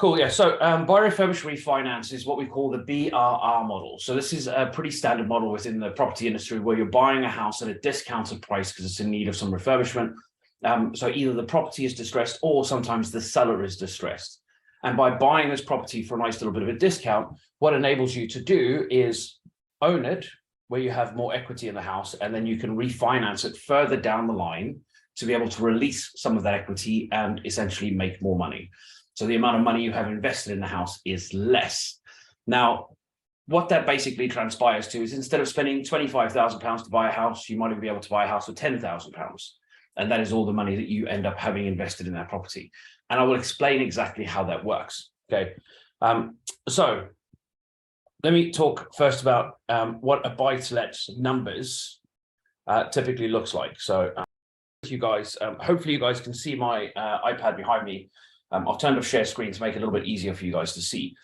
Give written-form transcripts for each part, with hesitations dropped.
Cool. Yeah. So buy, refurbish, refinance is what we call the BRR model. So this is a pretty standard model within the property industry where you're buying a house at a discounted price because it's in need of some refurbishment. So either the property is distressed or sometimes the seller is distressed. And by buying this property for a nice little bit of a discount, what enables you to do is own it where you have more equity in the house, and then you can refinance it further down the line to be able to release some of that equity and essentially make more money. So the amount of money you have invested in the house is less. Now, what that basically transpires to is instead of spending £25,000 to buy a house, you might even be able to buy a house for £10,000. And that is all the money that you end up having invested in that property. And I will explain exactly how that works. Okay. So let me talk first about what a buy-to-let numbers typically looks like. So you guys, hopefully you guys can see my iPad behind me. I've turned off share screen to make it a little bit easier for you guys to see.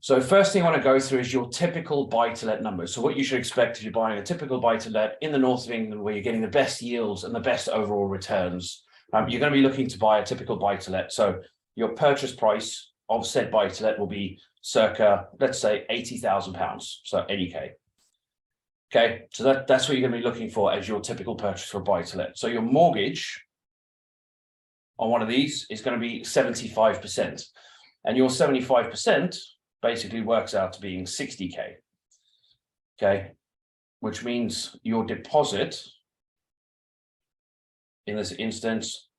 So first thing I want to go through is your typical buy-to-let numbers. So what you should expect if you're buying a typical buy-to-let in the north of England, where you're getting the best yields and the best overall returns. You're going to be looking to buy a typical buy-to-let. So your purchase price of said buy-to-let will be circa, let's say, £80,000. So 80K. Okay, so that's what you're going to be looking for as your typical purchase for a buy-to-let. So your mortgage on one of these is going to be 75%. And your 75% basically works out to being 60K. Okay, which means your deposit in this instance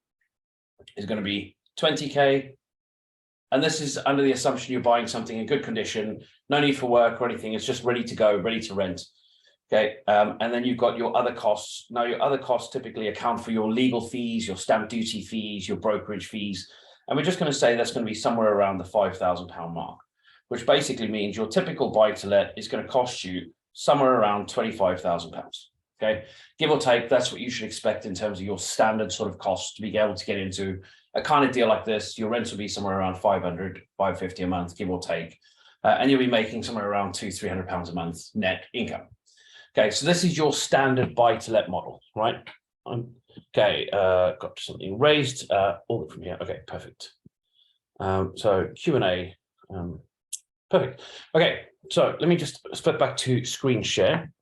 is going to be 20K. And this is under the assumption you're buying something in good condition, no need for work or anything. It's just ready to go, ready to rent. Okay, and then you've got your other costs. Now, your other costs typically account for your legal fees, your stamp duty fees, your brokerage fees. And we're just going to say that's going to be somewhere around the £5,000 mark, which basically means your typical buy-to-let is going to cost you somewhere around £25,000. Okay, give or take, that's what you should expect in terms of your standard sort of cost to be able to get into a kind of deal like this. Your rents will be somewhere around 500, 550 a month, give or take. And you'll be making somewhere around £200-300 a month net income. Okay, so this is your standard buy-to-let model, right? Okay, got something raised, all from here. Okay, perfect. So Q&A, perfect. Okay, so let me just flip back to screen share.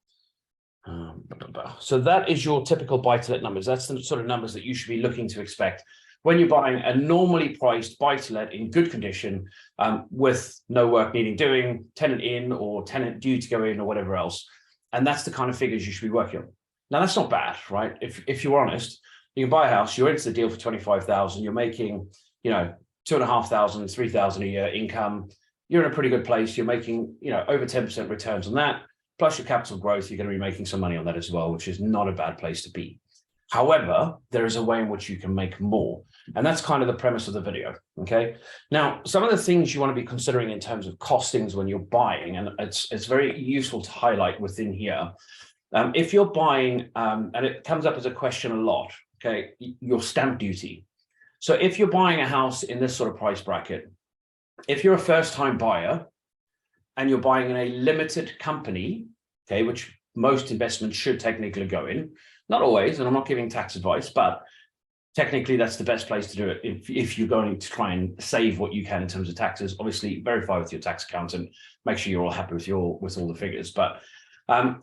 So that is your typical buy-to-let numbers. That's the sort of numbers that you should be looking to expect when you're buying a normally priced buy-to-let in good condition, with no work needing doing, tenant in or tenant due to go in or whatever else. And that's the kind of figures you should be working on. Now, that's not bad, right? If you're honest, you can buy a house, you're into the deal for 25,000, you're making, 2,500, 3,000 a year income. You're in a pretty good place. You're making, over 10% returns on that. Plus your capital growth, you're going to be making some money on that as well, which is not a bad place to be. However, there is a way in which you can make more. And that's kind of the premise of the video. Okay. Now, some of the things you want to be considering in terms of costings when you're buying, and it's very useful to highlight within here. If you're buying, and it comes up as a question a lot, okay, your stamp duty. So if you're buying a house in this sort of price bracket, if you're a first-time buyer and you're buying in a limited company, okay, which most investments should technically go in, not always, and I'm not giving tax advice, but technically that's the best place to do it if you're going to try and save what you can in terms of taxes. Obviously, verify with your tax accountant, make sure you're all happy with all the figures. But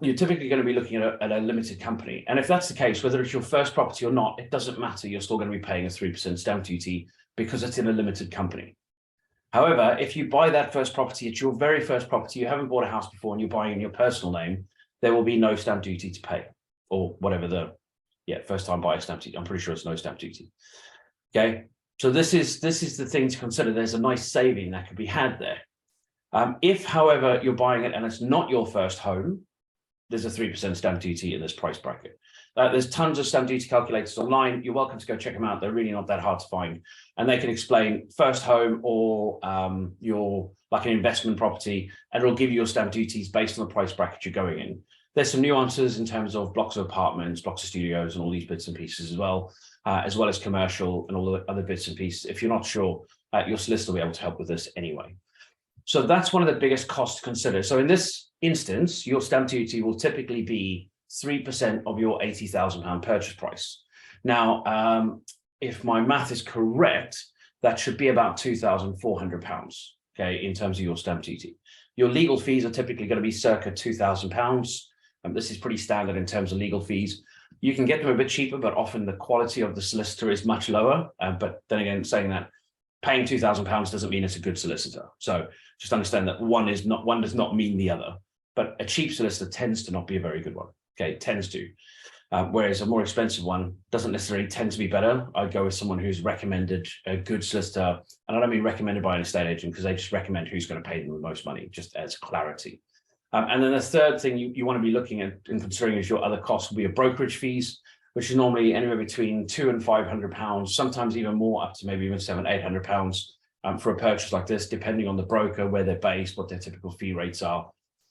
you're typically going to be looking at a limited company. And if that's the case, whether it's your first property or not, it doesn't matter. You're still going to be paying a 3% stamp duty because it's in a limited company. However, if you buy that first property, it's your very first property, you haven't bought a house before and you're buying in your personal name, there will be no stamp duty to pay, or whatever the first time buyer stamp duty. I'm pretty sure it's no stamp duty. Okay, so this is the thing to consider. There's a nice saving that could be had there. If, however, you're buying it and it's not your first home, there's a 3% stamp duty in this price bracket. There's tons of stamp duty calculators online. You're welcome to go check them out. They're really not that hard to find. And they can explain first home or your like an investment property, and it'll give you your stamp duties based on the price bracket you're going in. There's some nuances in terms of blocks of apartments, blocks of studios, and all these bits and pieces as well as commercial and all the other bits and pieces. If you're not sure, your solicitor will be able to help with this anyway. So that's one of the biggest costs to consider. So in this instance, your stamp duty will typically be 3% of your £80,000 purchase price. Now, if my math is correct, that should be about £2,400, okay, in terms of your stamp duty. Your legal fees are typically going to be circa £2,000. This is pretty standard in terms of legal fees. You can get them a bit cheaper, but often the quality of the solicitor is much lower. But then again, saying that, paying £2,000 doesn't mean it's a good solicitor. So just understand that one does not mean the other. But a cheap solicitor tends to not be a very good one. Okay, it tends to. Whereas a more expensive one doesn't necessarily tend to be better. I'd go with someone who's recommended a good solicitor. And I don't mean recommended by an estate agent, because they just recommend who's going to pay them the most money, just as clarity. And then the third thing you want to be looking at and considering is your other costs will be your brokerage fees, which is normally anywhere between £200 and £500, sometimes even more, up to maybe even £700-800 for a purchase like this, depending on the broker, where they're based, what their typical fee rates are.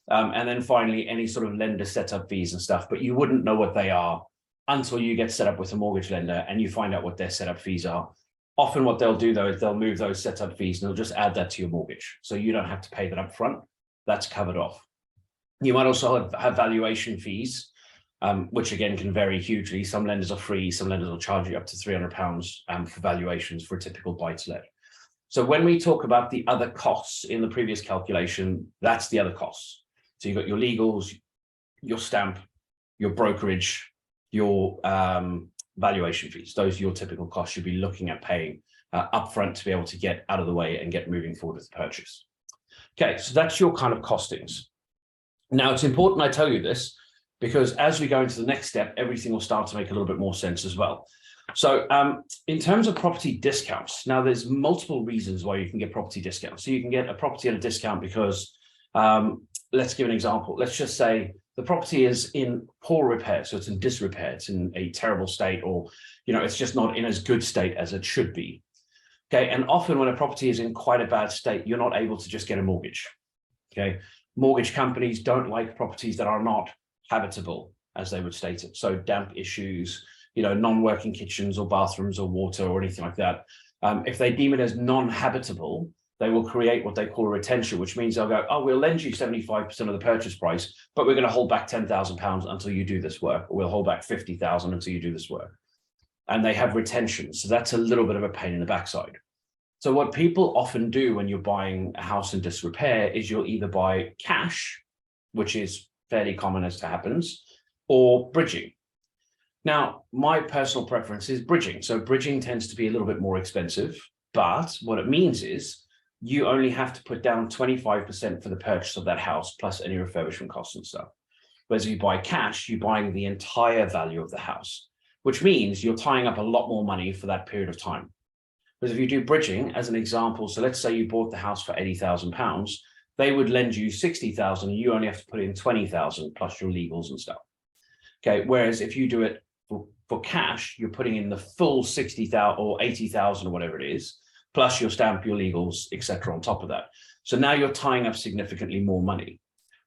And then finally, any sort of lender setup fees and stuff, but you wouldn't know what they are until you get set up with a mortgage lender and you find out what their setup fees are. Often what they'll do though is they'll move those setup fees and they'll just add that to your mortgage. So you don't have to pay that up front. That's covered off. You might also have valuation fees, which again can vary hugely. Some lenders are free, some lenders will charge you up to £300 for valuations for a typical buy-to-let. So when we talk about the other costs in the previous calculation, that's the other costs. So you've got your legals, your stamp, your brokerage, your valuation fees. Those are your typical costs you'll be looking at paying upfront to be able to get out of the way and get moving forward with the purchase. Okay, so that's your kind of costings. Now, it's important I tell you this, because as we go into the next step, everything will start to make a little bit more sense as well. So in terms of property discounts, now there's multiple reasons why you can get property discounts. So you can get a property at a discount because, let's give an example. Let's just say the property is in poor repair. So it's in disrepair, it's in a terrible state, or, you know, it's just not in as good state as it should be. Okay, and often when a property is in quite a bad state, you're not able to just get a mortgage. Okay, mortgage companies don't like properties that are not habitable, as they would state it. So damp issues, you know, non-working kitchens or bathrooms or water or anything like that. If they deem it as non-habitable, they will create what they call a retention, which means they'll go, oh, we'll lend you 75% of the purchase price, but we're going to hold back £10,000 until you do this work, or we'll hold back £50,000 until you do this work. And they have retention. So that's a little bit of a pain in the backside. So what people often do when you're buying a house in disrepair is you'll either buy cash, which is fairly common as to happens, or bridging. Now, my personal preference is bridging. So bridging tends to be a little bit more expensive, but what it means is you only have to put down 25% for the purchase of that house, plus any refurbishment costs and stuff. Whereas if you buy cash, you're buying the entire value of the house, which means you're tying up a lot more money for that period of time. Because if you do bridging, as an example, so let's say you bought the house for £80,000, they would lend you £60,000, and you only have to put in £20,000 plus your legals and stuff. Okay, whereas if you do it for cash, you're putting in the full £60,000 or £80,000 or whatever it is, plus your stamp, your legals, etc. on top of that. So now you're tying up significantly more money.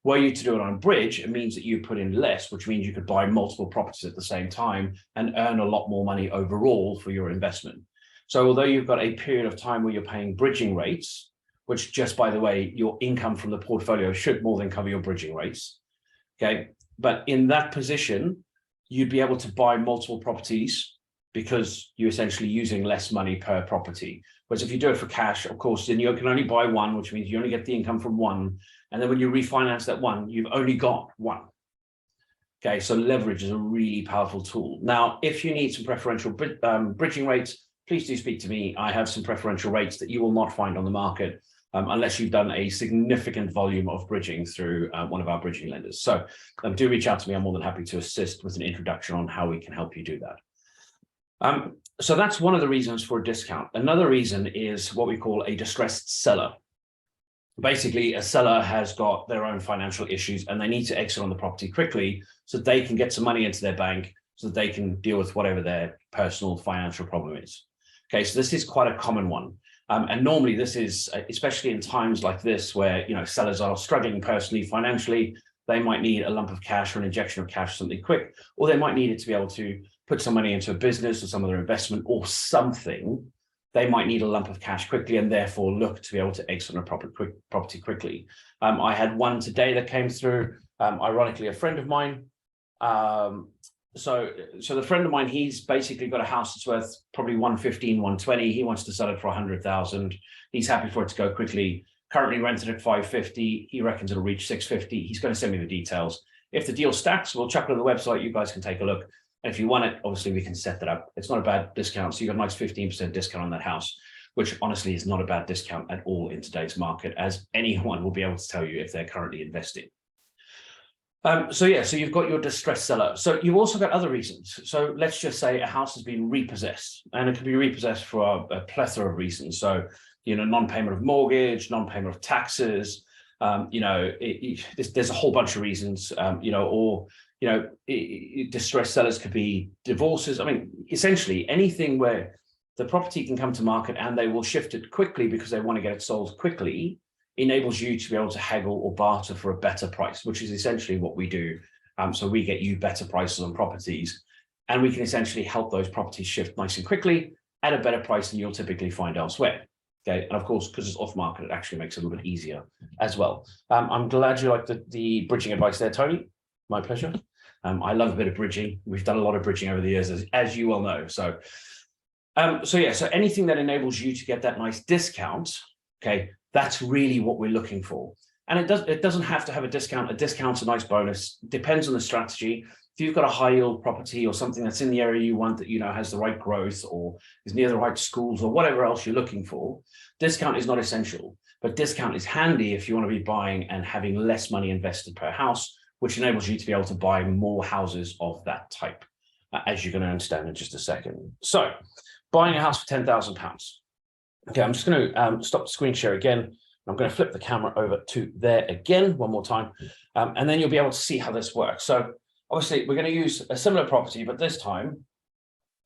Were you to do it on a bridge, it means that you put in less, which means you could buy multiple properties at the same time and earn a lot more money overall for your investment. So although you've got a period of time where you're paying bridging rates, which just by the way, your income from the portfolio should more than cover your bridging rates. Okay, but in that position, you'd be able to buy multiple properties because you're essentially using less money per property. Whereas if you do it for cash, of course, then you can only buy one, which means you only get the income from one. And then when you refinance that one, you've only got one. Okay, so leverage is a really powerful tool. Now, if you need some preferential bridging rates, please do speak to me. I have some preferential rates that you will not find on the market unless you've done a significant volume of bridging through one of our bridging lenders. So do reach out to me. I'm more than happy to assist with an introduction on how we can help you do that. So that's one of the reasons for a discount. Another reason is what we call a distressed seller. Basically, a seller has got their own financial issues and they need to exit on the property quickly so that they can get some money into their bank so that they can deal with whatever their personal financial problem is. Okay, so this is quite a common one. And normally this is, especially in times like this where, you know, sellers are struggling personally, financially, they might need a lump of cash or an injection of cash, something quick, or they might need it to be able to put some money into a business or some other investment or something. They might need a lump of cash quickly and therefore look to be able to exit on a property quickly. I had one today that came through, ironically, a friend of mine. So the friend of mine, he's basically got a house that's worth probably 115, 120. He wants to sell it for 100,000. He's happy for it to go quickly. Currently rented at 550. He reckons it'll reach 650. He's going to send me the details. If the deal stacks, we'll chuck it on the website. You guys can take a look. And if you want it, obviously we can set that up. It's not a bad discount. So you got a nice 15% discount on that house, which honestly is not a bad discount at all in today's market, as anyone will be able to tell you if they're currently investing. So you've got your distressed seller. So you've also got other reasons. So let's just say a house has been repossessed, and it can be repossessed for a plethora of reasons. So, non-payment of mortgage, non-payment of taxes, there's a whole bunch of reasons, distressed sellers could be divorces. I mean, essentially anything where the property can come to market and they will shift it quickly because they want to get it sold quickly enables you to be able to haggle or barter for a better price, which is essentially what we do. So we get you better prices on properties, and we can essentially help those properties shift nice and quickly at a better price than you'll typically find elsewhere. Okay, and of course, because it's off market, it actually makes it a little bit easier as well. I'm glad you like the bridging advice there, Tony. My pleasure. I love a bit of bridging. We've done a lot of bridging over the years, as you well know. So anything that enables you to get that nice discount, okay, that's really what we're looking for. And it doesn't have to have a discount. A discount's a nice bonus. Depends on the strategy. If you've got a high yield property or something that's in the area you want that has the right growth or is near the right schools or whatever else you're looking for, discount is not essential. But discount is handy if you want to be buying and having less money invested per house, which enables you to be able to buy more houses of that type, as you're going to understand in just a second. So buying a house for £10,000. Okay, I'm just going to stop the screen share again. I'm going to flip the camera over to there again one more time, and then you'll be able to see how this works. So obviously, we're going to use a similar property, but this time,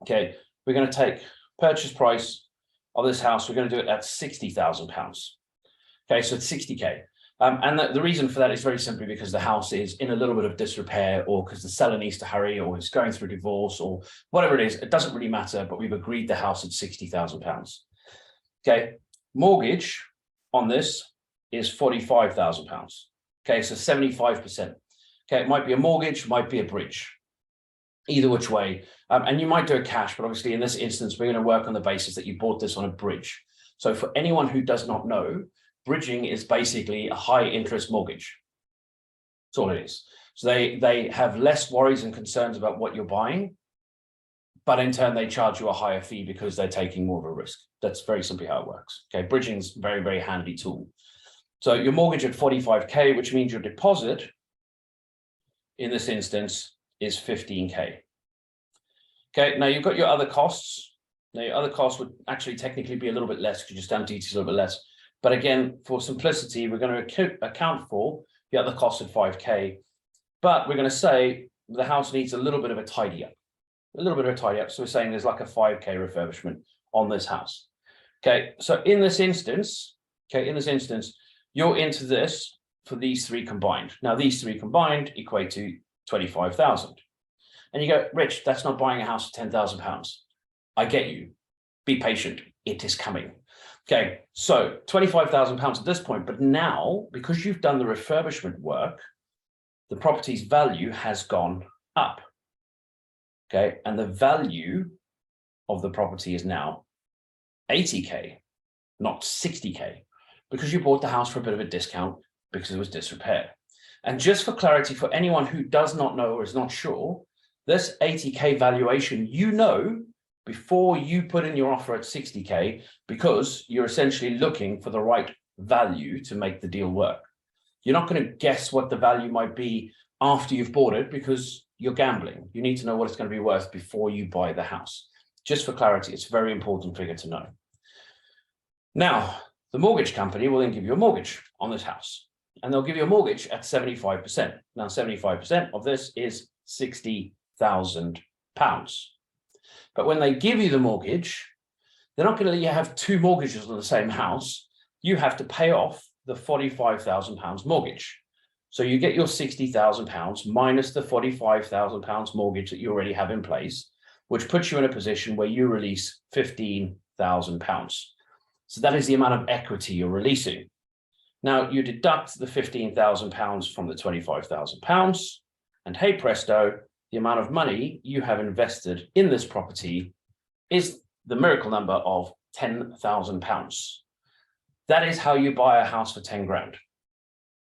okay, we're going to take purchase price of this house. We're going to do it at £60,000. Okay, so it's 60K. And the reason for that is very simply because the house is in a little bit of disrepair, or because the seller needs to hurry, or is going through divorce, or whatever it is. It doesn't really matter, but we've agreed the house at £60,000. Okay, mortgage on this is £45,000. Okay, so 75%. Okay, it might be a mortgage, might be a bridge, either which way. And you might do a cash, but obviously in this instance, we're going to work on the basis that you bought this on a bridge. So for anyone who does not know, bridging is basically a high interest mortgage. That's all it is. So they have less worries and concerns about what you're buying, but in turn, they charge you a higher fee because they're taking more of a risk. That's very simply how it works. Okay, bridging is a very, very handy tool. So your mortgage at 45K, which means your deposit in this instance is 15K. Okay, now you've got your other costs. Now your other costs would actually technically be a little bit less because your stamp duty is a little bit less. But again, for simplicity, we're going to account for the other costs at 5K. But we're going to say the house needs a little bit of a tidy up. A little bit of a tidy up. So we're saying there's like a 5K refurbishment on this house. Okay, so in this instance, you're into this for these three combined. Now, these three combined equate to 25,000. And you go, Rich, that's not buying a house for £10,000. I get you. Be patient. It is coming. Okay, so £25,000 at this point. But now, because you've done the refurbishment work, the property's value has gone up. Okay, and the value of the property is now 80K, not 60K, because you bought the house for a bit of a discount because it was disrepair. And just for clarity, for anyone who does not know or is not sure, this 80K valuation, before you put in your offer at 60K, because you're essentially looking for the right value to make the deal work. You're not going to guess what the value might be after you've bought it because you're gambling. You need to know what it's going to be worth before you buy the house. Just for clarity, it's a very important figure to know. Now, the mortgage company will then give you a mortgage on this house, and they'll give you a mortgage at 75%. Now, 75% of this is £60,000. But when they give you the mortgage, they're not going to let you have two mortgages on the same house. You have to pay off the £45,000 mortgage. So you get your £60,000 minus the £45,000 mortgage that you already have in place, which puts you in a position where you release £15,000. So that is the amount of equity you're releasing. Now you deduct the £15,000 from the £25,000, and hey presto, the amount of money you have invested in this property is the miracle number of £10,000. That is how you buy a house for 10 grand.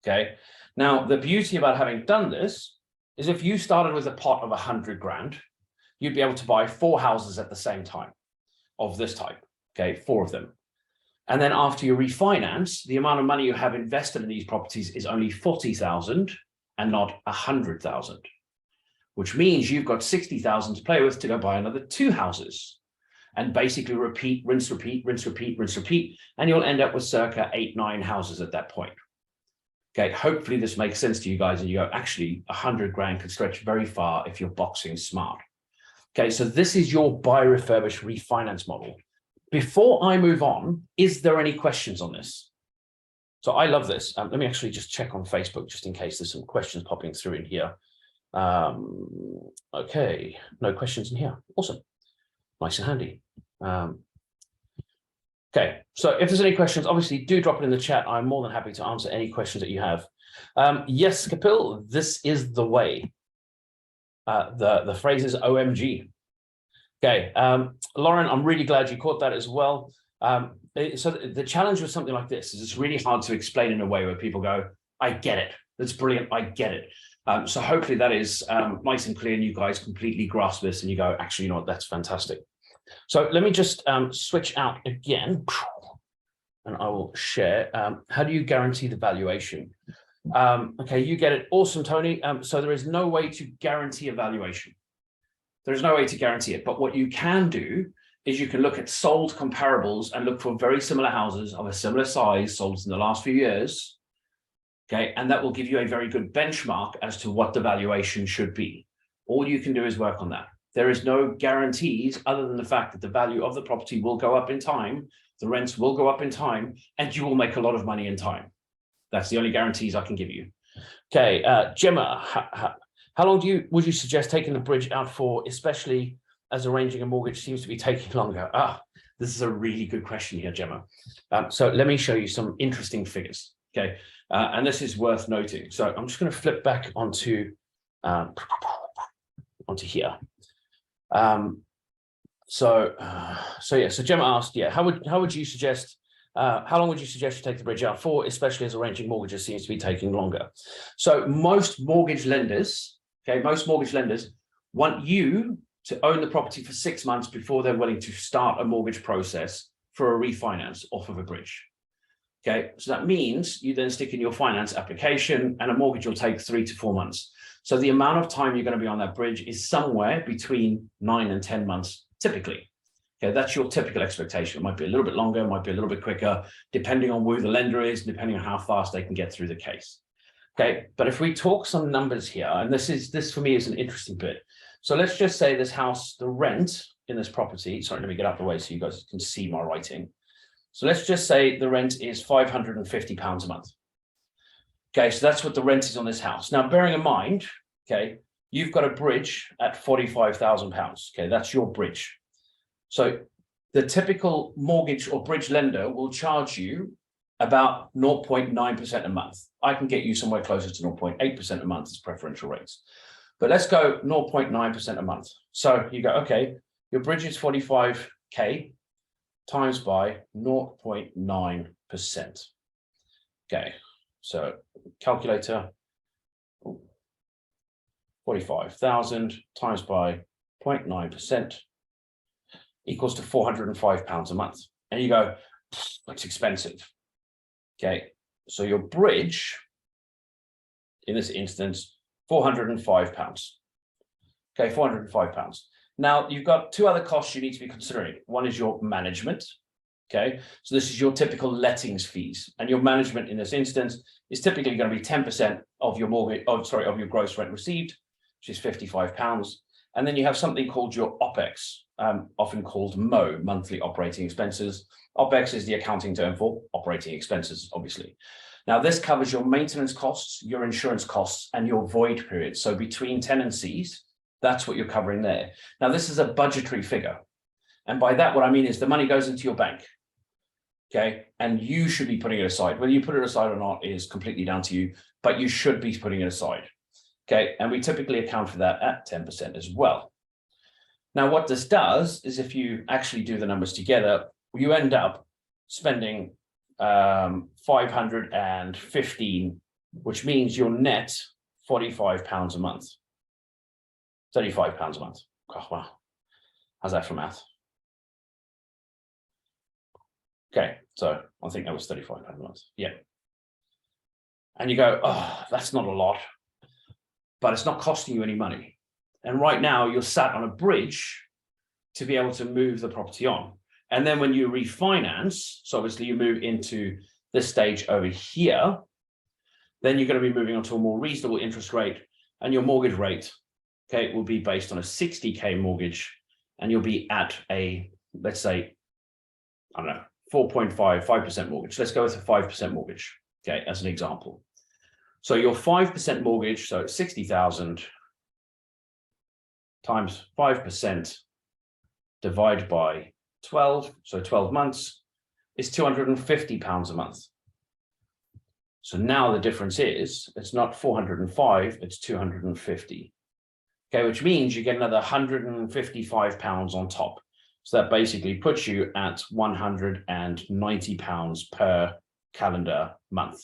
Okay. Now, the beauty about having done this is if you started with a pot of 100 grand, you'd be able to buy 4 houses at the same time of this type. Okay. 4 of them. And then after you refinance, the amount of money you have invested in these properties is only 40,000 and not 100,000, which means you've got 60,000 to play with to go buy another 2 houses and basically repeat, rinse, repeat, rinse, repeat, rinse, repeat. And you'll end up with circa 8-9 houses at that point. Okay, hopefully this makes sense to you guys and you go, actually 100 grand could stretch very far if you're boxing smart. Okay, so this is your buy, refurbish, refinance model. Before I move on, is there any questions on this? So I love this. Let me actually just check on Facebook just in case there's some questions popping through in here. Okay, no questions in here. Awesome, nice and handy. Okay, so if there's any questions, obviously do drop it in the chat. I'm more than happy to answer any questions that you have. Yes, Kapil, this is the way. The phrase is OMG. Okay, Lauren, I'm really glad you caught that as well. So the challenge with something like this is it's really hard to explain in a way where people go, I get it. That's brilliant. I get it. So hopefully that is nice and clear and you guys completely grasp this and you go, actually, you know what, that's fantastic. So let me just switch out again and I will share. How do you guarantee the valuation? Okay, you get it. Awesome, Tony. So there is no way to guarantee a valuation. There's no way to guarantee it. But what you can do is you can look at sold comparables and look for very similar houses of a similar size sold in the last few years. Okay, and that will give you a very good benchmark as to what the valuation should be. All you can do is work on that. There is no guarantees other than the fact that the value of the property will go up in time, the rents will go up in time, and you will make a lot of money in time. That's the only guarantees I can give you. Okay, Gemma, how long would you suggest taking the bridge out for, especially as arranging a mortgage seems to be taking longer? This is a really good question here, Gemma. So let me show you some interesting figures. Okay, and this is worth noting. So I'm just going to flip back onto here. So Gemma asked, yeah, how would you suggest, how long would you suggest you take the bridge out for, especially as arranging mortgages seems to be taking longer? So most mortgage lenders, want you to own the property for 6 months before they're willing to start a mortgage process for a refinance off of a bridge. Okay, so that means you then stick in your finance application and a mortgage will take 3 to 4 months. So the amount of time you're going to be on that bridge is somewhere between 9 and 10 months, typically. Okay, that's your typical expectation. It might be a little bit longer, it might be a little bit quicker, depending on who the lender is, depending on how fast they can get through the case. Okay, but if we talk some numbers here, and this for me is an interesting bit. So let's just say this house, the rent in this property, sorry, let me get out of the way so you guys can see my writing. So let's just say the rent is £550 a month. Okay, so that's what the rent is on this house. Now, bearing in mind, okay, you've got a bridge at £45,000. Okay, that's your bridge. So the typical mortgage or bridge lender will charge you about 0.9% a month. I can get you somewhere closer to 0.8% a month as preferential rates. But let's go 0.9% a month. So you go, okay, your bridge is 45K times by 0.9%. Okay, so calculator, 45,000 times by 0.9% equals to £405 a month. And you go, that's expensive. Okay, so your bridge, in this instance, £405. Okay, £405. Now, you've got 2 other costs you need to be considering. One is your management. Okay, so this is your typical lettings fees. And your management in this instance is typically going to be 10% of your mortgage, of your gross rent received, which is £55. And then you have something called your OPEX, often called MO, monthly operating expenses. OPEX is the accounting term for operating expenses, obviously. Now, this covers your maintenance costs, your insurance costs, and your void period. So between tenancies, that's what you're covering there. Now, this is a budgetary figure. And by that, what I mean is the money goes into your bank. Okay, and you should be putting it aside. Whether you put it aside or not is completely down to you, but you should be putting it aside. Okay, and we typically account for that at 10% as well. Now, what this does is if you actually do the numbers together, you end up spending 515, which means your net £45 a month, £35 a month. Oh, wow. How's that for math? Okay, so I think that was £35 a month. Yeah. And you go, oh, that's not a lot, but it's not costing you any money. And right now you're sat on a bridge to be able to move the property on. And then when you refinance, so obviously you move into this stage over here, then you're going to be moving on to a more reasonable interest rate, and your mortgage rate, okay, will be based on a 60K mortgage, and you'll be at a, let's say, I don't know, 5% mortgage. Let's go with a 5% mortgage, okay, as an example. So your 5% mortgage, so 60,000 times 5% divided by 12, so 12 months, is £250 a month. So now the difference is, it's not 405, it's 250. Okay, which means you get another £155 on top. So that basically puts you at £190 per calendar month.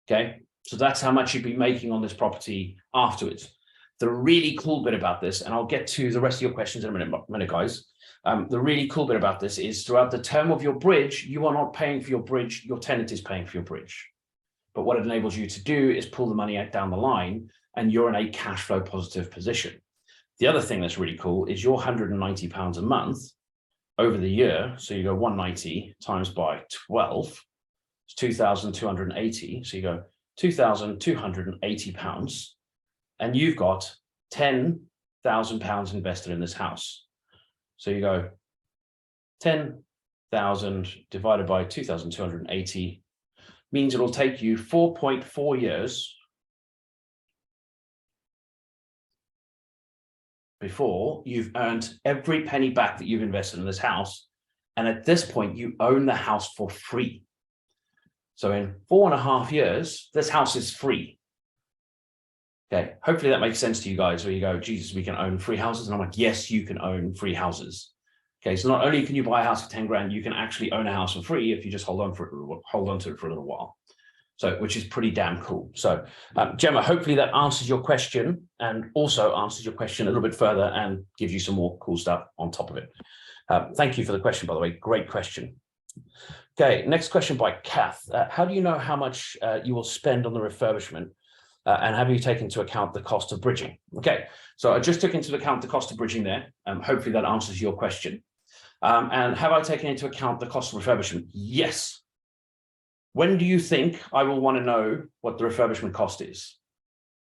Okay, so that's how much you'd be making on this property afterwards. The really cool bit about this, and I'll get to the rest of your questions in a minute, guys. The really cool bit about this is throughout the term of your bridge, you are not paying for your bridge, your tenant is paying for your bridge. But what it enables you to do is pull the money out down the line, and you're in a cash flow positive position. The other thing that's really cool is your £190 a month over the year. So you go 190 times by 12, it's 2,280. So you go £2,280, and you've got £10,000 invested in this house. So you go 10,000 divided by 2,280 means it'll take you 4.4 years before you've earned every penny back that you've invested in this house. And at this point, you own the house for free. So in 4.5 years, this house is free. Okay, hopefully that makes sense to you guys, where you go, Jesus, we can own free houses. And I'm like, yes, you can own free houses. Okay, so not only can you buy a house for 10 grand, you can actually own a house for free if you just hold on to it for a little while. So, which is pretty damn cool. So, Gemma, hopefully that answers your question, and also answers your question a little bit further and gives you some more cool stuff on top of it. Thank you for the question, by the way. Great question. Okay, next question by Kath. How do you know how much you will spend on the refurbishment? And have you taken into account the cost of bridging? Okay, so I just took into account the cost of bridging there. Hopefully that answers your question. And have I taken into account the cost of refurbishment? Yes. When do you think I will want to know what the refurbishment cost is?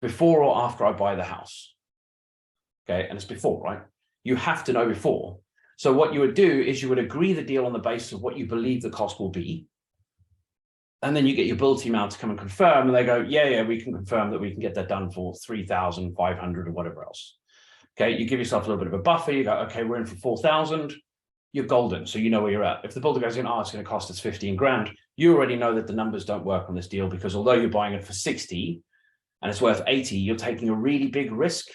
Before or after I buy the house? Okay, and it's before, right? You have to know before. So what you would do is you would agree the deal on the basis of what you believe the cost will be. And then you get your build team out to come and confirm, and they go, yeah, we can confirm that we can get that done for 3,500 or whatever else. Okay, you give yourself a little bit of a buffer. You go, okay, we're in for 4,000. You're golden, so you know where you're at. If the builder goes in, oh, it's going to cost us 15 grand, you already know that the numbers don't work on this deal, because although you're buying it for 60 and it's worth 80, you're taking a really big risk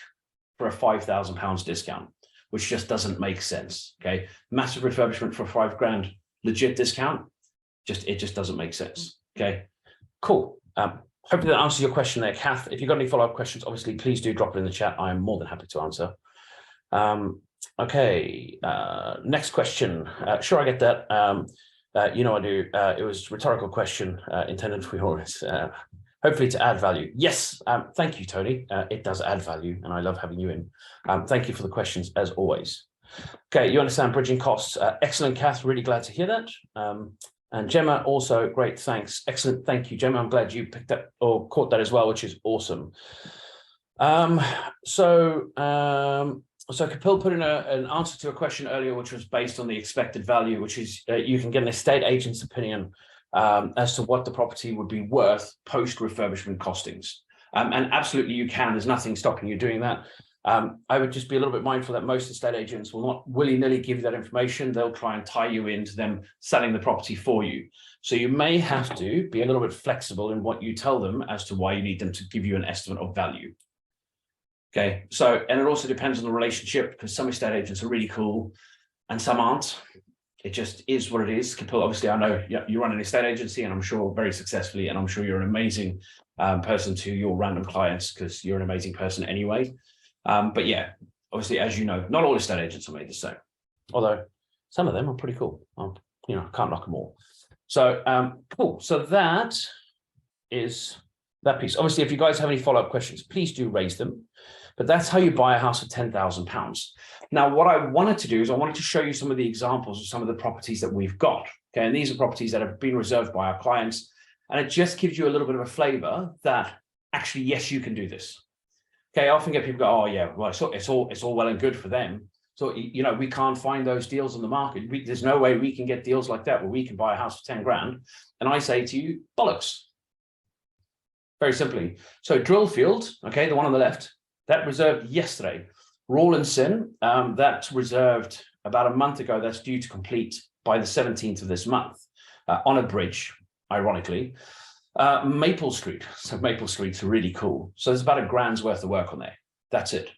for a £5,000 discount, which just doesn't make sense. Okay, massive refurbishment for 5 grand, legit discount, it just doesn't make sense. Okay, cool. Hopefully that answers your question there, Kath. If you've got any follow-up questions, obviously please do drop it in the chat. I'm more than happy to answer. Okay, next question. Sure, I get that. You know I do. It was a rhetorical question intended for your audience, hopefully to add value. Yes, thank you, Tony. It does add value, and I love having you in. Thank you for the questions, as always. Okay, you understand bridging costs. Excellent, Kath. Really glad to hear that. And Gemma, also great, thanks. Excellent, thank you, Gemma. I'm glad you picked up or caught that as well, which is awesome. So Kapil put in an answer to a question earlier, which was based on the expected value, which is you can get an estate agent's opinion as to what the property would be worth post refurbishment costings. And absolutely you can. There's nothing stopping you doing that. I would just be a little bit mindful that most estate agents will not willy-nilly give you that information. They'll try and tie you into them selling the property for you. So you may have to be a little bit flexible in what you tell them as to why you need them to give you an estimate of value. Okay, so, and it also depends on the relationship, because some estate agents are really cool and some aren't. It just is what it is. Obviously, I know you run an estate agency, and I'm sure very successfully, and I'm sure you're an amazing person to your random clients, because you're an amazing person anyway. But yeah, obviously, as you know, not all estate agents are made the same, although some of them are pretty cool. You know, can't knock them all. So cool. So that is that piece. Obviously, if you guys have any follow-up questions, please do raise them. But that's how you buy a house for £10,000. Now, what I wanted to do is I wanted to show you some of the examples of some of the properties that we've got. Okay, and these are properties that have been reserved by our clients, and it just gives you a little bit of a flavor that actually, yes, you can do this. Okay, I often get people go, oh yeah, well, it's all well and good for them. So, you know, we can't find those deals on the market. There's no way we can get deals like that where we can buy a house for 10 grand. And I say to you, bollocks. Very simply. So Drillfield, okay, the one on the left, that reserved yesterday. Rawlinson, that's reserved about a month ago. That's due to complete by the 17th of this month on a bridge, ironically. Maple Street. So Maple Street's really cool. So there's about £1 grand's worth of work on there. That's it.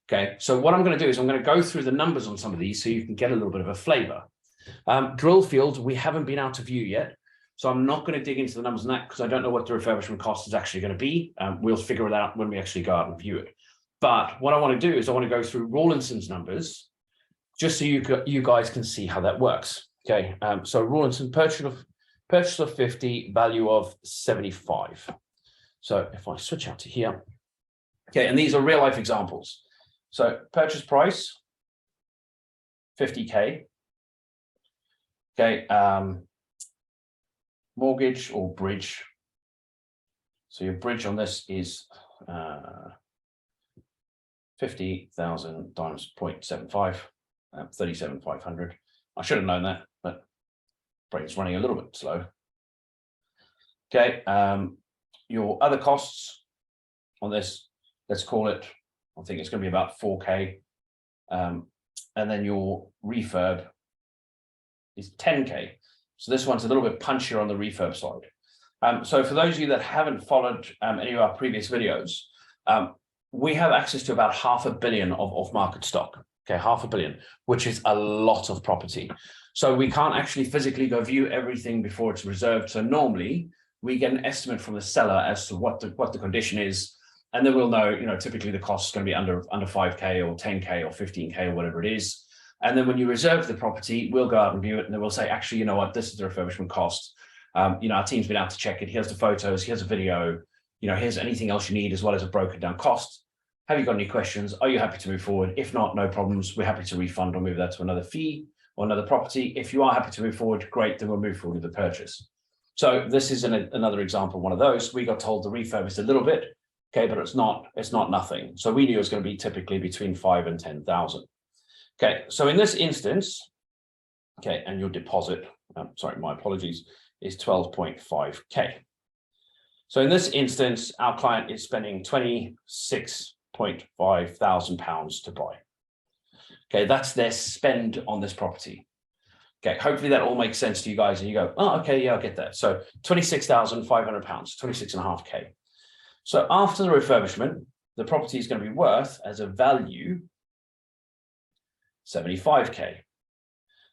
Okay. So what I'm going to do is I'm going to go through the numbers on some of these so you can get a little bit of a flavor. Drillfield, we haven't been out to view yet. So I'm not going to dig into the numbers on that because I don't know what the refurbishment cost is actually going to be. We'll figure it out when we actually go out and view it. But what I want to do is I want to go through Rawlinson's numbers just so you guys can see how that works. Okay. So Rawlinson purchase of 50, value of 75. So if I switch out to here, okay, and these are real life examples. So purchase price, 50K. Okay, mortgage or bridge. So your bridge on this is 50,000 times 0.75, 37,500. I should have known that, but brain's running a little bit slow. Okay, your other costs on this, let's call it, I think it's going to be about 4K. And then your refurb is 10K. So this one's a little bit punchier on the refurb side. So for those of you that haven't followed any of our previous videos, we have access to about 500 million of off-market stock. Okay, 500 million, which is a lot of property. So we can't actually physically go view everything before it's reserved. So normally we get an estimate from the seller as to what the condition is, and then we'll know, you know, typically the cost is going to be under 5K or 10K or 15K or whatever it is. And then when you reserve the property, we'll go out and view it, and then we'll say, actually, you know what, this is the refurbishment cost. You know, our team's been out to check it. Here's the photos. Here's a video. You know, here's anything else you need, as well as a broken down cost. Have you got any questions? Are you happy to move forward? If not, no problems. We're happy to refund or move that to another fee or another property. If you are happy to move forward, great, then we'll move forward with the purchase. So this is another example, one of those. We got told the refurb is a little bit, okay, but it's not nothing. So we knew it was going to be typically between 5 and 10,000. Okay, so in this instance, okay, and your deposit, sorry, my apologies, is 12.5K. So in this instance, our client is spending £26.5 thousand to buy. Okay, that's their spend on this property. Okay, hopefully that all makes sense to you guys, and you go, oh, okay, yeah, I get that. So £26,500, 26.5K. So after the refurbishment, the property is going to be worth, as a value, 75K.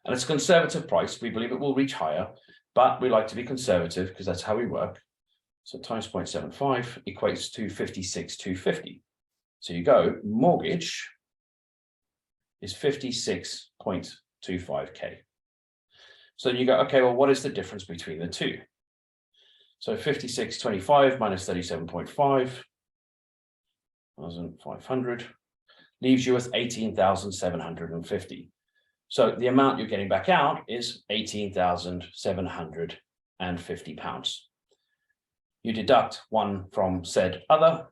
And it's a conservative price. We believe it will reach higher, but we like to be conservative because that's how we work. So times 0.75 equates to 56,250. So you go, mortgage is 56.25K. So then you go, okay, well, what is the difference between the two? So 56.25 minus 37.5, 1,500, leaves you with 18,750. So the amount you're getting back out is £18,750. You deduct one from said other,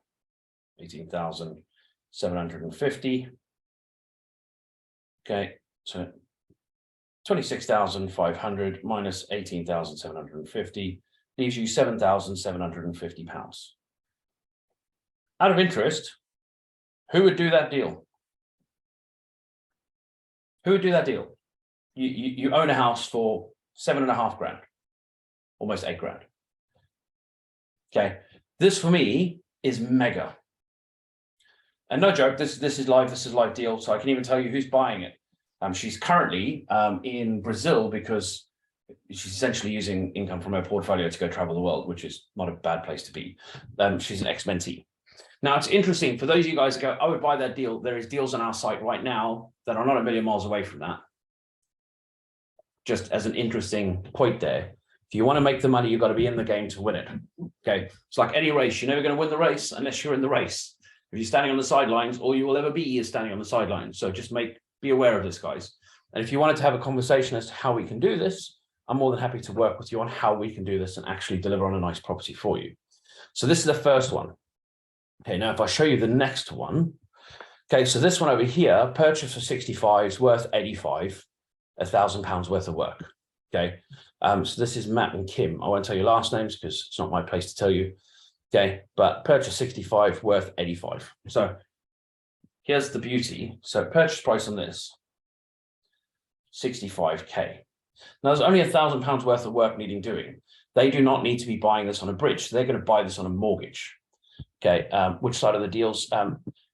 18,750. Okay, so 26,500 minus 18,750 leaves you £7,750. Out of interest, Who would do that deal? Who would do that deal? You own a house for 7.5 grand, almost 8 grand. Okay, this for me is mega. And no joke, this is live deal. So I can even tell you who's buying it. She's currently in Brazil because she's essentially using income from her portfolio to go travel the world, which is not a bad place to be. She's an ex-mentee. Now, it's interesting for those of you guys that go, I would buy that deal. There is deals on our site right now that are not a million miles away from that. Just as an interesting point there. If you want to make the money, you've got to be in the game to win it. Okay. It's like any race. You're never going to win the race unless you're in the race. If you're standing on the sidelines, all you will ever be is standing on the sidelines. So just be aware of this, guys. And if you wanted to have a conversation as to how we can do this, I'm more than happy to work with you on how we can do this and actually deliver on a nice property for you. So this is the first one. Okay, now if I show you the next one, okay, so this one over here, purchase for 65 is worth 85, £1,000 worth of work. Okay, so this is Matt and Kim. I won't tell you last names because it's not my place to tell you. Okay, but purchase 65 worth 85. So here's the beauty. So purchase price on this, 65k. Now there's only £1,000 worth of work needing doing. They do not need to be buying this on a bridge. They're going to buy this on a mortgage. Okay, which side of the deals?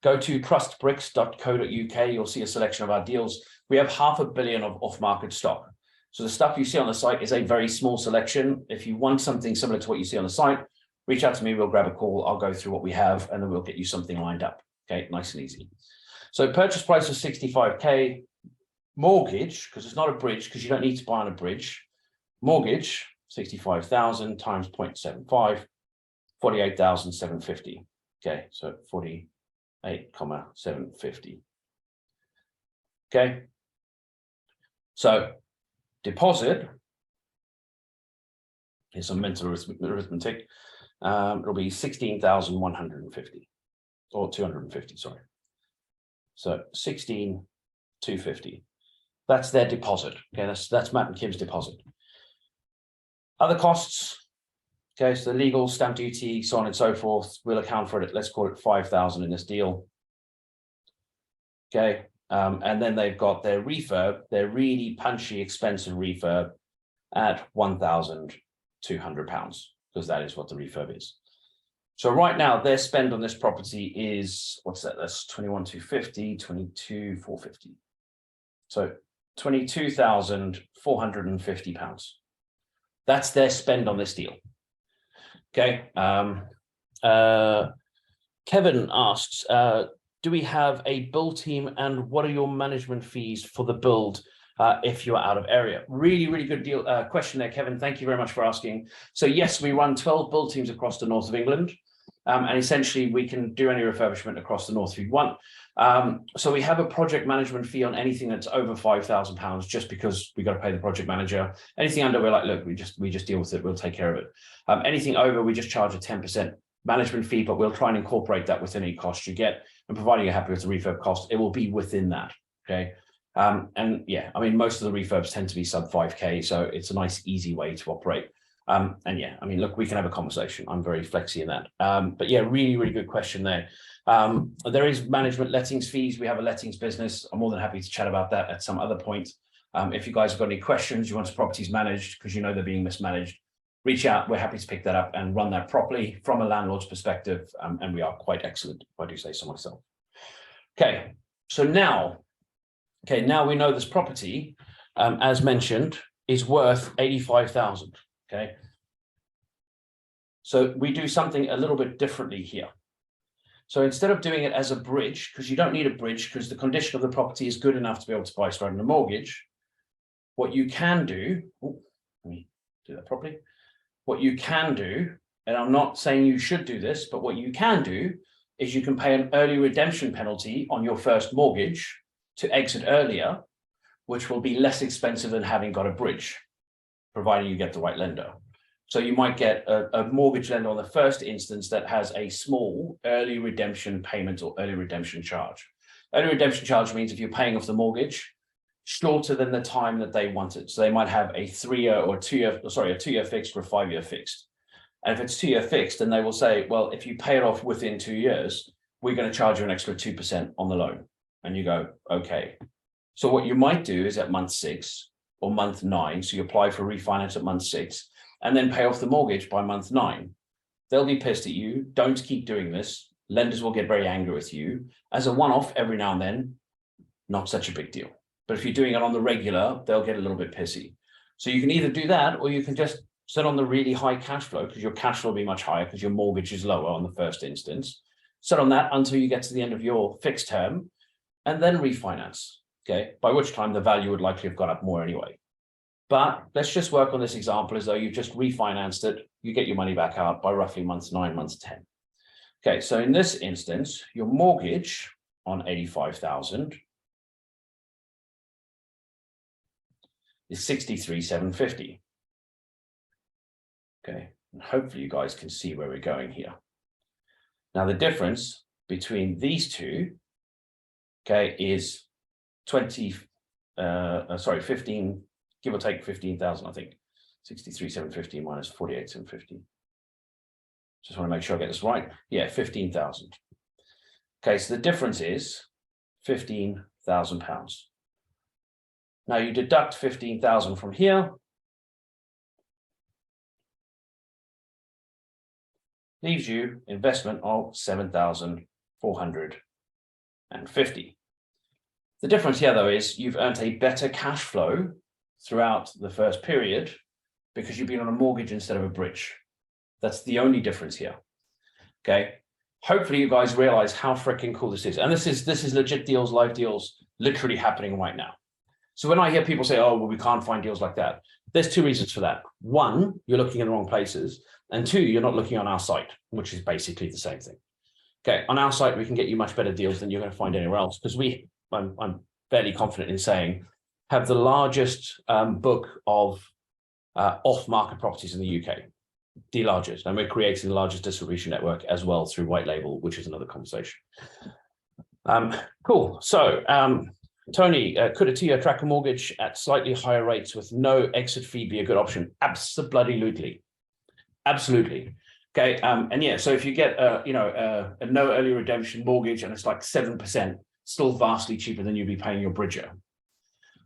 Go to trustbricks.co.uk. You'll see a selection of our deals. We have 500 million of off-market stock. So the stuff you see on the site is a very small selection. If you want something similar to what you see on the site, reach out to me. We'll grab a call. I'll go through what we have, and then we'll get you something lined up. Okay, nice and easy. So purchase price of 65k. Mortgage, because it's not a bridge, because you don't need to buy on a bridge. Mortgage, 65,000 times 0.75. 48,750. Okay, so 48,750. Okay, so deposit, here's some mental arithmetic. It'll be 16,150 or 250, sorry. So 16,250. That's their deposit. Okay, that's Matt and Kim's deposit. Other costs. Okay, so the legal, stamp duty, so on and so forth, we'll account for it. Let's call it 5,000 in this deal. Okay, and then they've got their refurb, their really punchy, expensive refurb at £1,200, because that is what the refurb is. So right now, their spend on this property is, what's that? That's 21,250, 22,450. So £22,450. That's their spend on this deal. Okay, Kevin asks, do we have a build team and what are your management fees for the build if you're out of area? Really, really good deal question there, Kevin. Thank you very much for asking. So yes, we run 12 build teams across the north of England. And essentially we can do any refurbishment across the north if you want. So we have a project management fee on anything that's over £5,000 just because we got to pay the project manager. Anything under, we're like, look, we just deal with it. We'll take care of it. Anything over, we just charge a 10% management fee, but we'll try and incorporate that within any cost you get. And providing you're happy with the refurb cost, it will be within that. Okay. And yeah, I mean, most of the refurbs tend to be sub 5k. So it's a nice, easy way to operate. And yeah, I mean, look, we can have a conversation. I'm very flexy in that. But yeah, really, really good question there. There is management lettings fees. We have a lettings business. I'm more than happy to chat about that at some other point. If you guys have got any questions, you want properties managed because you know they're being mismanaged, reach out. We're happy to pick that up and run that properly from a landlord's perspective. And we are quite excellent, if I do say so myself. Okay, so now we know this property, as mentioned, is worth 85,000. Okay, so we do something a little bit differently here. So instead of doing it as a bridge, because you don't need a bridge because the condition of the property is good enough to be able to buy straight on a mortgage, what you can do, let me do that properly. What you can do, and I'm not saying you should do this, but what you can do is you can pay an early redemption penalty on your first mortgage to exit earlier, which will be less expensive than having got a bridge, providing you get the right lender. So you might get a mortgage lender on the first instance that has a small early redemption payment or early redemption charge. Early redemption charge means if you're paying off the mortgage shorter than the time that they want it. So they might have a 3-year or a 2-year fixed or a 5-year fixed. And if it's 2-year fixed, then they will say, well, if you pay it off within 2 years, we're going to charge you an extra 2% on the loan. And you go, okay. So what you might do is at month 6 or month 9, so you apply for refinance at month 6 and then pay off the mortgage by month 9. They'll be pissed at you. Don't keep doing this. Lenders will get very angry with you. As a one-off every now and then, not such a big deal. But if you're doing it on the regular, they'll get a little bit pissy. So you can either do that, or you can just sit on the really high cash flow, because your cash flow will be much higher because your mortgage is lower on the first instance. Sit on that until you get to the end of your fixed term and then refinance. Okay, by which time the value would likely have gone up more anyway. But let's just work on this example as though you've just refinanced it. You get your money back out by roughly month 9, month 10. Okay, so in this instance, your mortgage on 85,000 is 63,750. Okay, and hopefully you guys can see where we're going here. Now the difference between these two, okay, is 15, give or take 15,000, I think. 63,750 minus 48,750. Just want to make sure I get this right. Yeah, 15,000. Okay, so the difference is £15,000. Now you deduct 15,000 from here. Leaves you investment of 7,450. The difference here, though, is you've earned a better cash flow throughout the first period because you've been on a mortgage instead of a bridge. That's the only difference here. Okay. Hopefully you guys realize how freaking cool this is. And this is legit deals, live deals, literally happening right now. So when I hear people say, oh, well, we can't find deals like that, there's 2 reasons for that. 1, you're looking in the wrong places. And 2, you're not looking on our site, which is basically the same thing. Okay. On our site, we can get you much better deals than you're going to find anywhere else because I'm fairly confident in saying, have the largest book of off-market properties in the UK, the largest, and we're creating the largest distribution network as well through white label, which is another conversation. Cool. So, Tony, could a 2-year tracker mortgage at slightly higher rates with no exit fee be a good option? Absolutely. Absolutely. Okay. And yeah, so if you get a no early redemption mortgage and it's like 7%, still vastly cheaper than you'd be paying your bridger.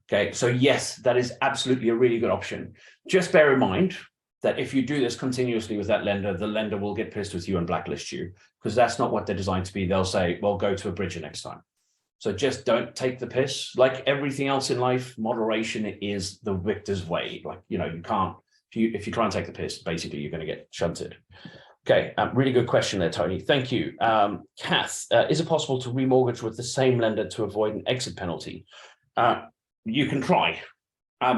Okay, so yes, that is absolutely a really good option. Just bear in mind that if you do this continuously with that lender, the lender will get pissed with you and blacklist you because that's not what they're designed to be. They'll say, well, go to a bridger next time. So just don't take the piss. Like everything else in life, moderation is the victor's way. Like, you can't, if you try and take the piss, basically you're going to get shunted. Okay, really good question there, Tony. Thank you. Kath, is it possible to remortgage with the same lender to avoid an exit penalty? You can try.